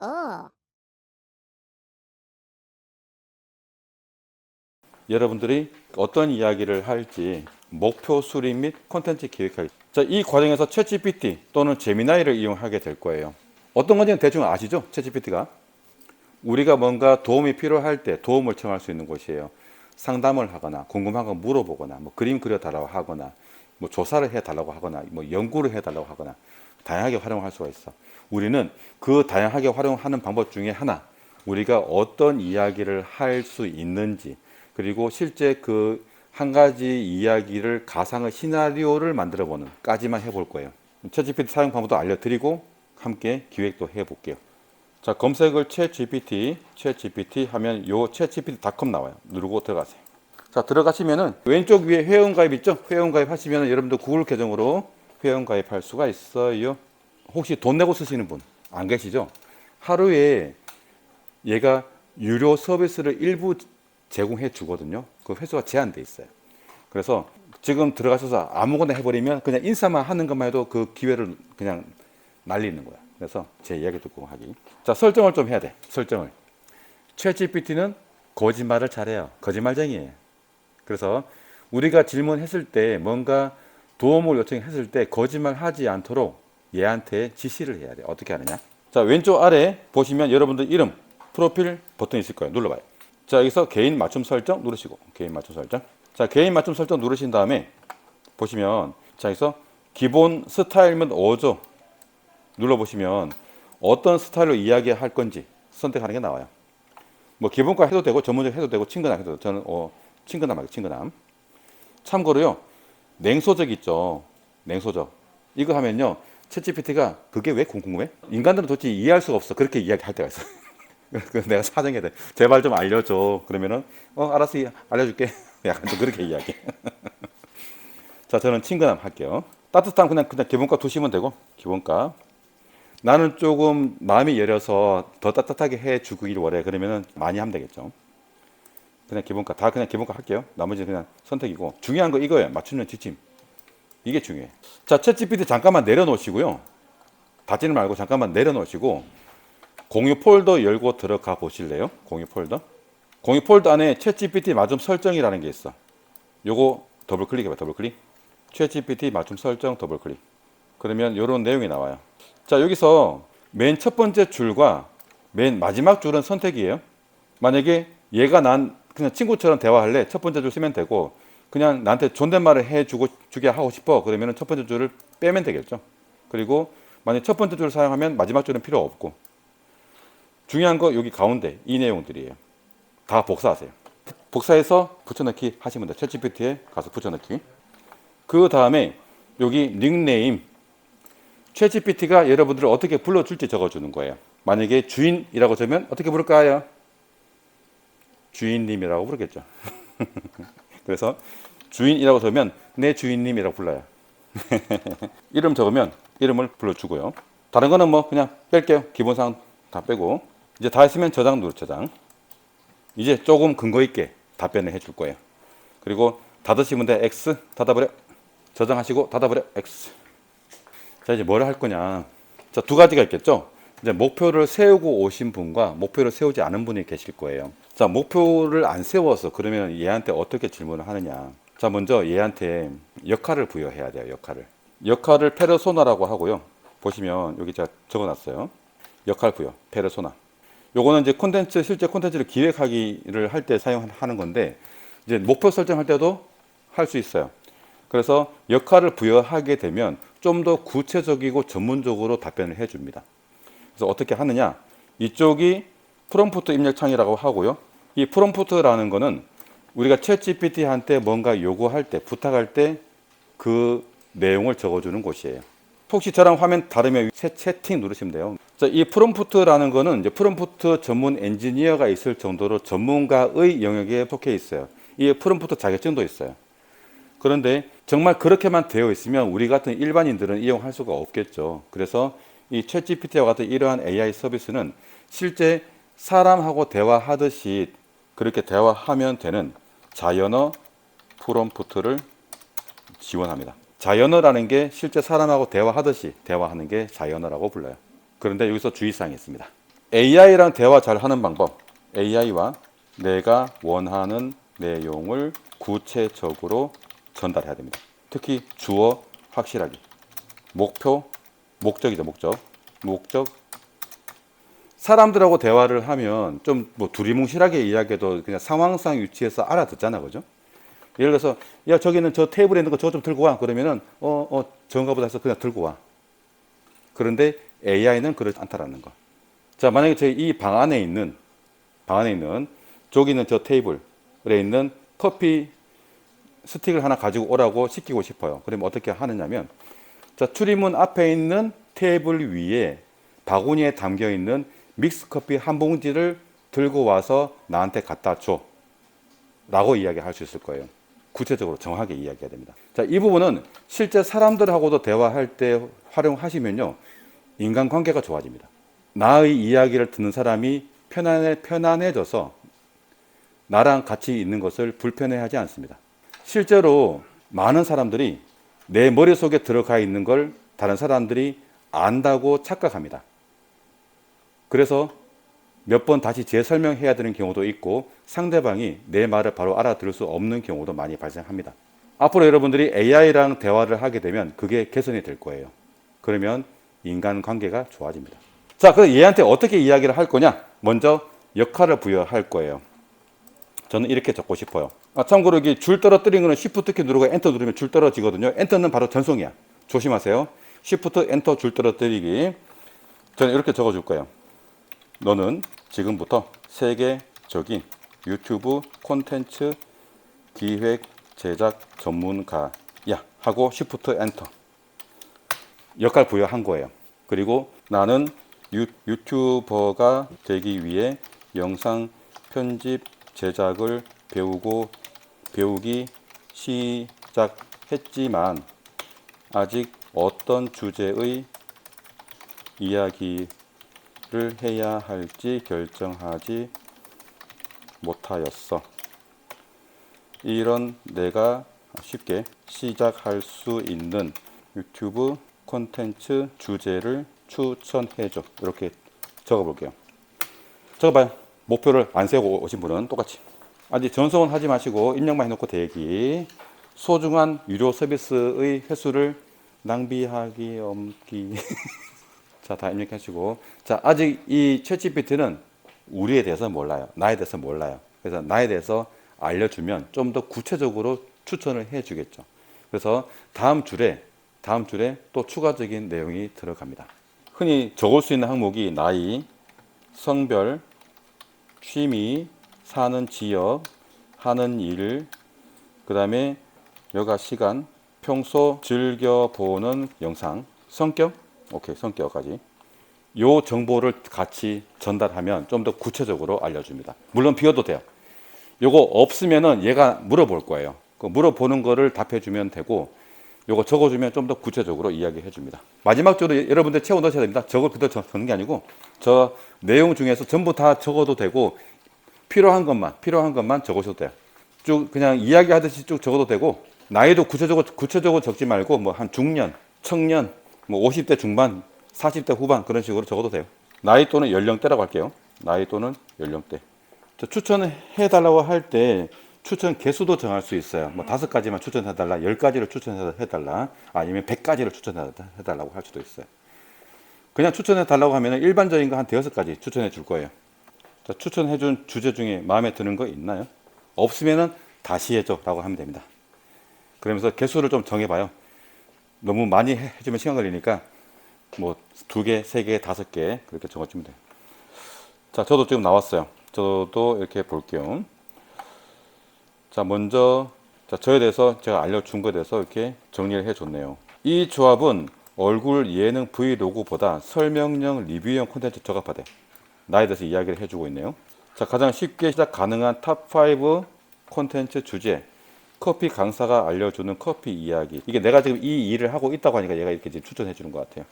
어, 여러분들이 어떤 이야기를 할지 목표 수립 및 콘텐츠 기획하기. 자, 이 과정에서 챗GPT 또는 제미나이를 이용하게 될 거예요. 어떤 건지는 대충 아시죠? 챗GPT가 우리가 뭔가 도움이 필요할 때 도움을 청할 수 있는 곳이에요. 상담을 하거나 궁금한 거 물어보거나 뭐 그림 그려달라고 하거나 뭐 조사를 해달라고 하거나 뭐 연구를 해달라고 하거나 다양하게 활용할 수가 있어. 우리는 그 다양하게 활용하는 방법 중에 하나, 우리가 어떤 이야기를 할 수 있는지, 그리고 실제 그 한 가지 이야기를 가상의 시나리오를 만들어 보는 까지만 해볼 거예요. 챗GPT 사용 방법도 알려드리고 함께 기획도 해볼게요. 자, 검색을 챗GPT 하면 요 챗GPT.com 나와요. 누르고 들어가세요. 자, 들어가시면은 왼쪽 위에 회원가입 있죠? 회원가입 하시면 여러분들 구글 계정으로 회원가입할 수가 있어요. 혹시 돈 내고 쓰시는 분 안 계시죠? 하루에 얘가 유료 서비스를 일부 제공해 주거든요. 그 횟수가 제한돼 있어요. 그래서 지금 들어가셔서 아무거나 해버리면 그냥 인사만 하는 것만 해도 그 기회를 그냥 날리는 거야. 그래서 제 이야기 듣고 하기. 자, 설정을 좀 해야 돼. 설정을. 챗GPT는 거짓말을 잘해요. 거짓말쟁이에요. 그래서 우리가 질문했을 때 뭔가 도움을 요청했을 때 거짓말 하지 않도록 얘한테 지시를 해야 돼. 어떻게 하느냐? 자, 왼쪽 아래 보시면 여러분들 이름, 프로필 버튼 있을 거예요. 눌러봐요. 자, 여기서 개인 맞춤 설정 누르시고, 개인 맞춤 설정. 자, 개인 맞춤 설정 누르신 다음에 보시면, 자, 여기서 기본 스타일 및 어조 눌러보시면 어떤 스타일로 이야기할 건지 선택하는 게 나와요. 뭐 기본과 해도 되고 전문적 해도 되고 친근함 해도 되고, 저는 친근함 하고 친근함. 참고로요, 냉소적 있죠. 냉소적. 이거 하면요, 챗GPT가 그게 왜 궁금해? 인간들은 도대체 이해할 수가 없어. 그렇게 이야기할 때가 있어. 그래서 내가 사정해야 돼. 제발 좀 알려줘. 그러면은 알았어, 알려줄게. 약간 좀 그렇게 이야기. 자, 저는 친근함 할게요. 따뜻함 그냥 기본값 두시면 되고, 기본값. 나는 조금 마음이 여려서 더 따뜻하게 해주길 원해. 그러면은 많이 하면 되겠죠. 그냥 기본값 다 그냥 기본값 할게요. 나머지는 그냥 선택이고, 중요한 거 이거예요. 맞추는 지침. 이게 중요해. 자, 챗GPT 잠깐만 내려놓으시고요. 닫지는 말고 잠깐만 내려놓으시고 공유 폴더 열고 들어가 보실래요? 공유 폴더. 공유 폴더 안에 챗GPT 맞춤 설정이라는 게 있어. 요거 더블 클릭해봐. 더블 클릭. 챗GPT 맞춤 설정 더블 클릭. 그러면 이런 내용이 나와요. 자, 여기서 맨 첫 번째 줄과 맨 마지막 줄은 선택이에요. 만약에 얘가 난 그냥 친구처럼 대화할래, 첫 번째 줄 쓰면 되고, 그냥 나한테 존댓말을 주게 하고 싶어, 그러면 첫 번째 줄을 빼면 되겠죠. 그리고 만약 첫 번째 줄을 사용하면 마지막 줄은 필요 없고, 중요한 거 여기 가운데 이 내용들이에요. 다 복사하세요. 복사해서 붙여넣기 하시면 돼요. 챗GPT에 가서 붙여넣기. 그 다음에 여기 닉네임, 챗GPT가 여러분들을 어떻게 불러줄지 적어주는 거예요. 만약에 주인이라고 적으면 어떻게 부를까요? 주인님이라고 부르겠죠. 그래서 주인이라고 적으면 내 주인님이라고 불러요. 이름 적으면 이름을 불러주고요. 다른 거는 뭐 그냥 뺄게요. 기본상 다 빼고. 이제 다 했으면 저장 누르 저장. 이제 조금 근거 있게 답변을 해줄 거예요. 그리고 닫으시면 돼. X 닫아버려. 저장하시고 닫아버려. X. 자, 이제 뭘 할 거냐. 자, 두 가지가 있겠죠. 이제 목표를 세우고 오신 분과 목표를 세우지 않은 분이 계실 거예요. 자, 목표를 안 세워서 그러면 얘한테 어떻게 질문을 하느냐. 자, 먼저 얘한테 역할을 부여해야 돼요. 역할을 페르소나라고 하고요. 보시면 여기 제가 적어놨어요. 역할 부여, 페르소나. 요거는 이제 실제 콘텐츠를 기획하기를 할 때 사용하는 건데, 이제 목표 설정할 때도 할 수 있어요. 그래서 역할을 부여하게 되면 좀 더 구체적이고 전문적으로 답변을 해줍니다. 그래서 어떻게 하느냐? 이쪽이 프롬프트 입력 창이라고 하고요. 이 프롬프트라는 거는 우리가 챗 GPT한테 뭔가 요구할 때, 부탁할 때 그 내용을 적어주는 곳이에요. 혹시 저랑 화면 다르면 채팅 누르시면 돼요. 자, 이 프롬프트라는 거는 이제 프롬프트 전문 엔지니어가 있을 정도로 전문가의 영역에 속해 있어요. 이 프롬프트 자격증도 있어요. 그런데 정말 그렇게만 되어 있으면 우리 같은 일반인들은 이용할 수가 없겠죠. 그래서 이 챗GPT와 같은 이러한 AI 서비스는 실제 사람하고 대화하듯이 그렇게 대화하면 되는 자연어 프롬프트를 지원합니다. 자연어라는 게 실제 사람하고 대화하듯이 대화하는 게 자연어라고 불러요. 그런데 여기서 주의사항이 있습니다. AI랑 대화 잘 하는 방법. AI와 내가 원하는 내용을 구체적으로 전달해야 됩니다. 특히 주어 확실하게. 목표, 목적이죠, 목적. 목적. 사람들하고 대화를 하면 좀 뭐 두리뭉실하게 이야기해도 그냥 상황상 위치에서 알아듣잖아, 그죠? 예를 들어서, 야, 저기는 저 테이블에 있는 거 저거 좀 들고 와. 그러면은, 저건가 보다 해서 그냥 들고 와. 그런데 AI는 그렇지 않다라는 거. 자, 만약에 저희 이 방 안에 있는, 저기 있는 저 테이블에 있는 커피 스틱을 하나 가지고 오라고 시키고 싶어요. 그러면 어떻게 하느냐면, 자, 출입문 앞에 있는 테이블 위에 바구니에 담겨 있는 믹스커피 한 봉지를 들고 와서 나한테 갖다 줘. 라고 이야기할 수 있을 거예요. 구체적으로 정확하게 이야기해야 됩니다. 자, 이 부분은 실제 사람들하고도 대화할 때 활용하시면요, 인간관계가 좋아집니다. 나의 이야기를 듣는 사람이 편안해져서 나랑 같이 있는 것을 불편해하지 않습니다. 실제로 많은 사람들이 내 머릿속에 들어가 있는 걸 다른 사람들이 안다고 착각합니다. 그래서 몇 번 다시 재설명해야 되는 경우도 있고 상대방이 내 말을 바로 알아들을 수 없는 경우도 많이 발생합니다. 앞으로 여러분들이 AI랑 대화를 하게 되면 그게 개선이 될 거예요. 그러면 인간관계가 좋아집니다. 자, 그래서 얘한테 어떻게 이야기를 할 거냐? 먼저 역할을 부여할 거예요. 저는 이렇게 적고 싶어요. 참고로 여기 줄 떨어뜨리는 거는 Shift 키 누르고 엔터 누르면 줄 떨어지거든요. 엔터는 바로 전송이야. 조심하세요. Shift 엔터 줄 떨어뜨리기. 저는 이렇게 적어줄 거예요. 너는 지금부터 세계적인 유튜브 콘텐츠 기획 제작 전문가야 하고 Shift 엔터. 역할 부여한 거예요. 그리고 나는 유튜버가 되기 위해 영상 편집 제작을 배우기 시작했지만 아직 어떤 주제의 이야기를 해야 할지 결정하지 못하였어. 이런 내가 쉽게 시작할 수 있는 유튜브 콘텐츠 주제를 추천해줘. 이렇게 적어볼게요. 적어봐요. 목표를 안 세우고 오신 분은 똑같이. 아직 전송은 하지 마시고 입력만 해놓고 대기. 소중한 유료 서비스의 횟수를 낭비하기 없기. 자, 다 입력하시고. 자, 아직 이 챗GPT는 우리에 대해서 몰라요. 나에 대해서 몰라요. 그래서 나에 대해서 알려주면 좀 더 구체적으로 추천을 해주겠죠. 그래서 다음 줄에 또 추가적인 내용이 들어갑니다. 흔히 적을 수 있는 항목이 나이, 성별, 취미, 사는 지역, 하는 일, 그 다음에 여가 시간, 평소 즐겨보는 영상, 성격, 오케이, 성격까지. 요 정보를 같이 전달하면 좀 더 구체적으로 알려줍니다. 물론 비워도 돼요. 요거 없으면은 얘가 물어볼 거예요. 그 물어보는 거를 답해주면 되고, 요거 적어주면 좀 더 구체적으로 이야기해 줍니다. 마지막 줄도 여러분들 채워 넣으셔야 됩니다. 저걸 그대로 적는 게 아니고 저 내용 중에서 전부 다 적어도 되고 필요한 것만 적으셔도 돼요. 쭉 그냥 이야기하듯이 쭉 적어도 되고 나이도 구체적으로 적지 말고 뭐 한 중년, 청년, 뭐 50대 중반, 40대 후반 그런 식으로 적어도 돼요. 나이 또는 연령대라고 할게요. 나이 또는 연령대. 추천해 달라고 할 때 추천 개수도 정할 수 있어요. 뭐 5가지만 추천해달라, 10가지를 추천해달라, 아니면 100가지를 추천해달라고 할 수도 있어요. 그냥 추천해달라고 하면 일반적인 거 한 5가지 추천해 줄 거예요. 자, 추천해준 주제 중에 마음에 드는 거 있나요? 없으면은 다시 해줘 라고 하면 됩니다. 그러면서 개수를 좀 정해봐요. 너무 많이 해주면 시간 걸리니까 뭐 2개, 3개, 5개 그렇게 적어주면 돼요. 자, 저도 지금 나왔어요. 저도 이렇게 볼게요. 자, 먼저 저에 대해서 제가 알려준 것에 대해서 이렇게 정리를 해줬네요. 이 조합은 얼굴 예능 브이로그보다 설명형 리뷰형 콘텐츠 적합하대. 나에 대해서 이야기를 해주고 있네요. 자, 가장 쉽게 시작 가능한 탑5 콘텐츠 주제. 커피 강사가 알려주는 커피 이야기. 이게 내가 지금 이 일을 하고 있다고 하니까 얘가 이렇게 지금 추천해 주는 것 같아요.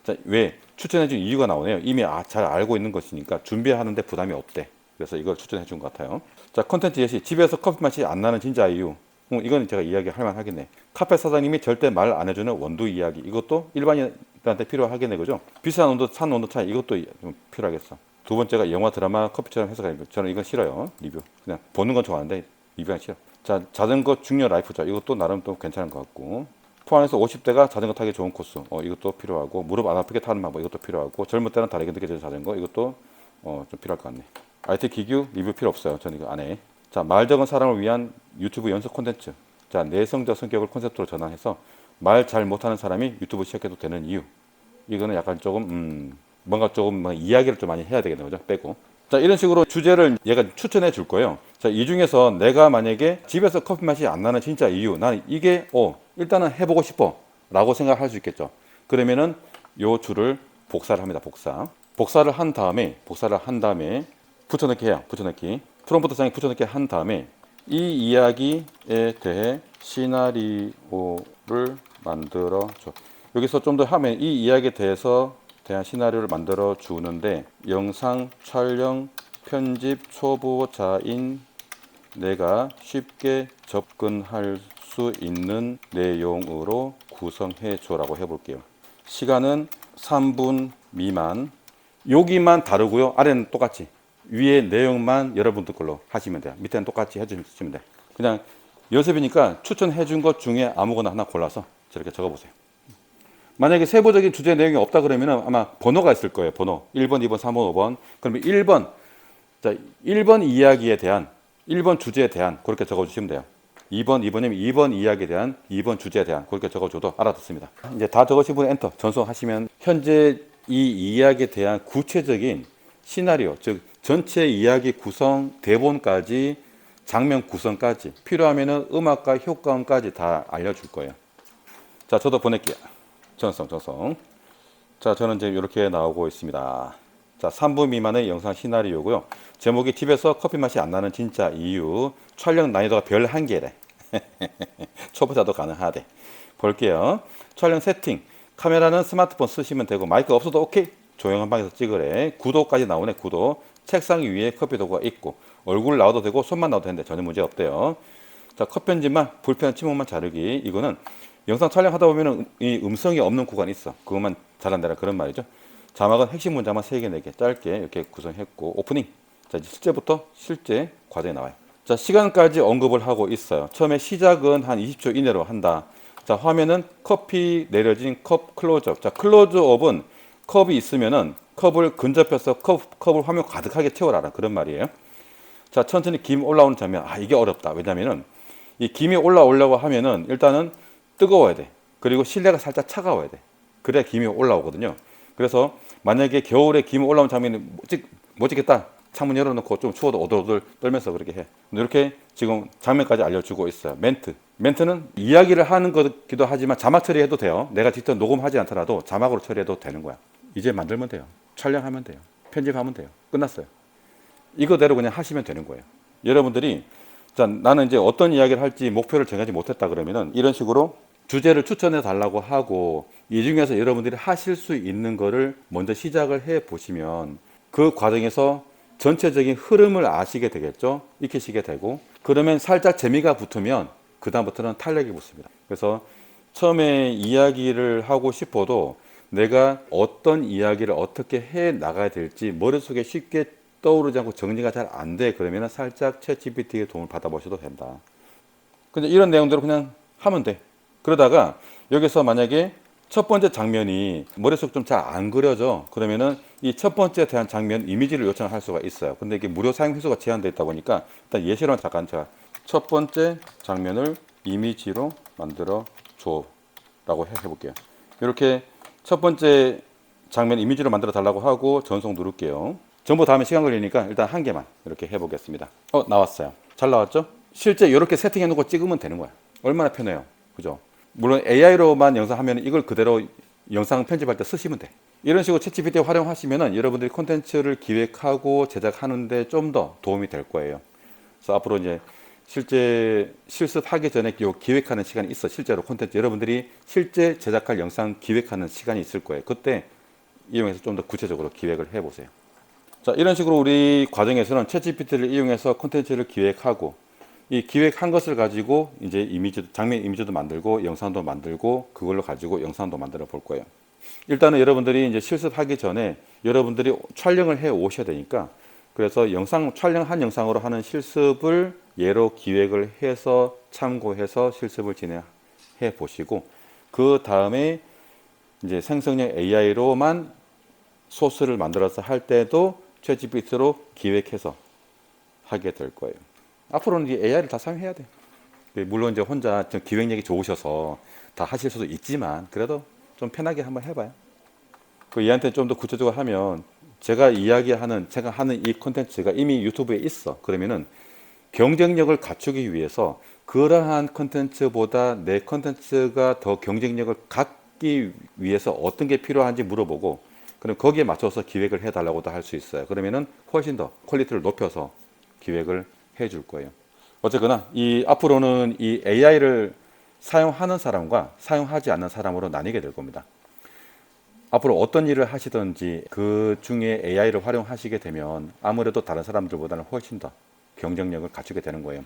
자, 왜? 추천해 준 이유가 나오네요. 이미 잘 알고 있는 것이니까 준비하는데 부담이 없대. 그래서 이걸 추천해 준 것 같아요. 자, 컨텐츠 예시. 집에서 커피 맛이 안 나는 진짜 이유. 이거는 제가 이야기할 만하겠네. 카페 사장님이 절대 말 안 해주는 원두 이야기. 이것도 일반인들한테 필요하겠네, 그죠? 비싼 온도, 산 온도 차이. 이것도 좀 필요하겠어. 두 번째가 영화, 드라마, 커피처럼 해석하는 거. 저는 이건 싫어요. 리뷰. 그냥 보는 건 좋아하는데 리뷰하기 싫어. 자, 자전거 중요 라이프죠. 이것도 나름 또 괜찮은 것 같고. 포항에서 50대가 자전거 타기 좋은 코스. 이것도 필요하고. 무릎 안 아프게 타는 방법. 이것도 필요하고. 젊을 때는 다르게 느껴지는 자전거. 이것도 좀 필요할 것 같네. IT 기기 리뷰 필요 없어요. 저는 이거 안 해. 자, 말 적은 사람을 위한 유튜브 연속 콘텐츠. 자, 내성적 성격을 콘셉트로 전환해서 말 잘 못하는 사람이 유튜브 시작해도 되는 이유. 이거는 약간 조금 뭔가 조금 이야기를 좀 많이 해야 되겠네요, 그죠? 빼고. 자, 이런 식으로 주제를 얘가 추천해 줄 거예요. 자, 이 중에서 내가 만약에 집에서 커피 맛이 안 나는 진짜 이유, 나는 이게 일단은 해보고 싶어 라고 생각할 수 있겠죠. 그러면은 요 줄을 복사를 합니다. 복사를 한 다음에 붙여넣기 해요. 붙여넣기. 프롬프트 창에 붙여넣기 한 다음에 이 이야기에 대해 시나리오를 만들어 줘. 여기서 좀 더 하면 이 이야기에 대한 시나리오를 만들어 주는데, 영상 촬영 편집 초보자인 내가 쉽게 접근할 수 있는 내용으로 구성해 줘라고 해볼게요. 시간은 3분 미만. 여기만 다르고요. 아래는 똑같이. 위에 내용만 여러분들 걸로 하시면 돼요. 밑에는 똑같이 해주시면 돼요. 그냥 연습이니까 추천해 준 것 중에 아무거나 하나 골라서 저렇게 적어보세요. 만약에 세부적인 주제 내용이 없다 그러면 아마 번호가 있을 거예요. 번호 1번, 2번, 3번, 5번. 그러면 1번, 자, 1번 이야기에 대한 1번 주제에 대한 그렇게 적어주시면 돼요. 2번이면 2번 이야기에 대한 2번 주제에 대한 그렇게 적어줘도 알아듣습니다. 이제 다 적으신 분 엔터 전송하시면 현재 이 이야기에 대한 구체적인 시나리오, 즉 전체 이야기 구성, 대본까지, 장면 구성까지, 필요하면은 음악과 효과음까지 다 알려줄 거예요. 자, 저도 보낼게요. 전송. 자, 저는 이제 이렇게 나오고 있습니다. 자, 3분 미만의 영상 시나리오고요. 제목이 집에서 커피 맛이 안 나는 진짜 이유. 촬영 난이도가 별 1개래. 초보자도 가능하대. 볼게요. 촬영 세팅. 카메라는 스마트폰 쓰시면 되고 마이크 없어도 오케이. 조용한 방에서 찍으래. 구도까지 나오네. 구도. 책상 위에 커피 도구가 있고 얼굴 나와도 되고 손만 나와도 되는데 전혀 문제 없대요. 자, 컷 편집만, 불편한 침묵만 자르기. 이거는 영상 촬영하다 보면 이 음성이 없는 구간이 있어. 그것만 잘한다라 그런 말이죠. 자막은 핵심 문장만 3개, 4개 짧게 이렇게 구성했고, 오프닝. 자, 이제 실제 과정이 나와요. 자, 시간까지 언급을 하고 있어요. 처음에 시작은 한 20초 이내로 한다. 자, 화면은 커피 내려진 컵 클로즈업. 자, 클로즈업은 컵이 있으면은 컵을 근접해서 컵을 화면 가득하게 채워라. 그런 말이에요. 자, 천천히 김 올라오는 장면. 이게 어렵다. 왜냐면은 이 김이 올라오려고 하면은 일단은 뜨거워야 돼. 그리고 실내가 살짝 차가워야 돼. 그래야 김이 올라오거든요. 그래서 만약에 겨울에 김이 올라온 장면이 못 찍겠다. 창문 열어놓고 좀 추워도 오돌오돌 떨면서 그렇게 해. 이렇게 지금 장면까지 알려주고 있어요. 멘트는 이야기를 하는 거기도 하지만 자막 처리해도 돼요. 내가 직접 녹음하지 않더라도 자막으로 처리해도 되는 거야. 이제 만들면 돼요. 촬영하면 돼요. 편집하면 돼요. 끝났어요. 이거대로 그냥 하시면 되는 거예요. 여러분들이 자, 나는 이제 어떤 이야기를 할지 목표를 정하지 못했다 그러면은 이런 식으로 주제를 추천해 달라고 하고 이 중에서 여러분들이 하실 수 있는 거를 먼저 시작을 해 보시면 그 과정에서 전체적인 흐름을 아시게 되겠죠. 익히시게 되고 그러면 살짝 재미가 붙으면 그 다음부터는 탄력이 붙습니다. 그래서 처음에 이야기를 하고 싶어도 내가 어떤 이야기를 어떻게 해 나가야 될지 머릿속에 쉽게 떠오르지 않고 정리가 잘 안 돼. 그러면 살짝 챗GPT의 도움을 받아보셔도 된다. 근데 이런 내용대로 그냥 하면 돼. 그러다가 여기서 만약에 첫 번째 장면이 머릿속 좀 잘 안 그려져. 그러면은 이 첫 번째에 대한 장면 이미지를 요청할 수가 있어요. 근데 이게 무료 사용 횟수가 제한되어 있다 보니까 일단 예시로 잠깐 제가 첫 번째 장면을 이미지로 만들어 줘라고 해볼게요. 이렇게 첫 번째 장면 이미지로 만들어 달라고 하고 전송 누를게요. 전부 다 하면 시간 걸리니까 일단 1개만 이렇게 해보겠습니다. 나왔어요. 잘 나왔죠? 실제 이렇게 세팅해 놓고 찍으면 되는 거야. 얼마나 편해요. 그죠? 물론 AI로만 영상하면 이걸 그대로 영상 편집할 때 쓰시면 돼. 이런 식으로 챗GPT 활용하시면 여러분들이 콘텐츠를 기획하고 제작하는데 좀 더 도움이 될 거예요. 그래서 앞으로 이제 실제 실습하기 전에 기획하는 시간이 있어. 실제로 콘텐츠 여러분들이 실제 제작할 영상 기획하는 시간이 있을 거예요. 그때 이용해서 좀 더 구체적으로 기획을 해보세요. 자, 이런 식으로 우리 과정에서는 챗GPT를 이용해서 콘텐츠를 기획하고 이 기획한 것을 가지고 이제 이미지, 장면 이미지도 만들고 영상도 만들고 그걸로 가지고 영상도 만들어 볼 거예요. 일단은 여러분들이 이제 실습하기 전에 여러분들이 촬영을 해 오셔야 되니까 그래서 영상 촬영한 영상으로 하는 실습을 예로 기획을 해서 참고해서 실습을 진행해 보시고 그 다음에 이제 생성형 AI로만 소스를 만들어서 할 때도 챗GPT로 기획해서 하게 될 거예요. 앞으로는 이 AI를 다 사용해야 돼. 물론 이제 혼자 기획력이 좋으셔서 다 하실 수도 있지만 그래도 좀 편하게 한번 해봐요. 그 얘한테 좀 더 구체적으로 하면 제가 하는 이 콘텐츠가 이미 유튜브에 있어. 그러면은 경쟁력을 갖추기 위해서 그러한 콘텐츠보다 내 콘텐츠가 더 경쟁력을 갖기 위해서 어떤 게 필요한지 물어보고 그럼 거기에 맞춰서 기획을 해달라고도 할 수 있어요. 그러면은 훨씬 더 퀄리티를 높여서 기획을 해줄 거예요. 어쨌거나 이 앞으로는 이 AI를 사용하는 사람과 사용하지 않는 사람으로 나뉘게 될 겁니다. 앞으로 어떤 일을 하시든지 그 중에 AI를 활용하시게 되면 아무래도 다른 사람들보다는 훨씬 더 경쟁력을 갖추게 되는 거예요.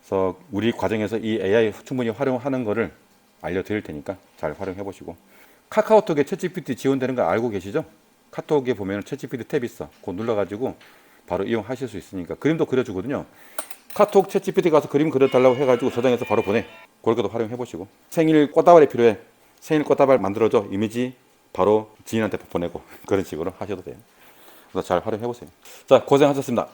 그래서 우리 과정에서 이 AI 충분히 활용하는 거를 알려드릴 테니까 잘 활용해 보시고 카카오톡에 챗GPT 지원되는 거 알고 계시죠? 카톡에 보면 챗GPT 탭 있어. 그거 눌러가지고 바로 이용하실 수 있으니까 그림도 그려주거든요. 카톡 챗GPT 가서 그림 그려달라고 해가지고 저장해서 바로 보내. 그렇게도 활용해 보시고 생일 꽃다발이 필요해. 생일 꽃다발 만들어줘. 이미지 바로 지인한테 보내고 그런 식으로 하셔도 돼요. 그래서 잘 활용해 보세요. 자, 고생하셨습니다.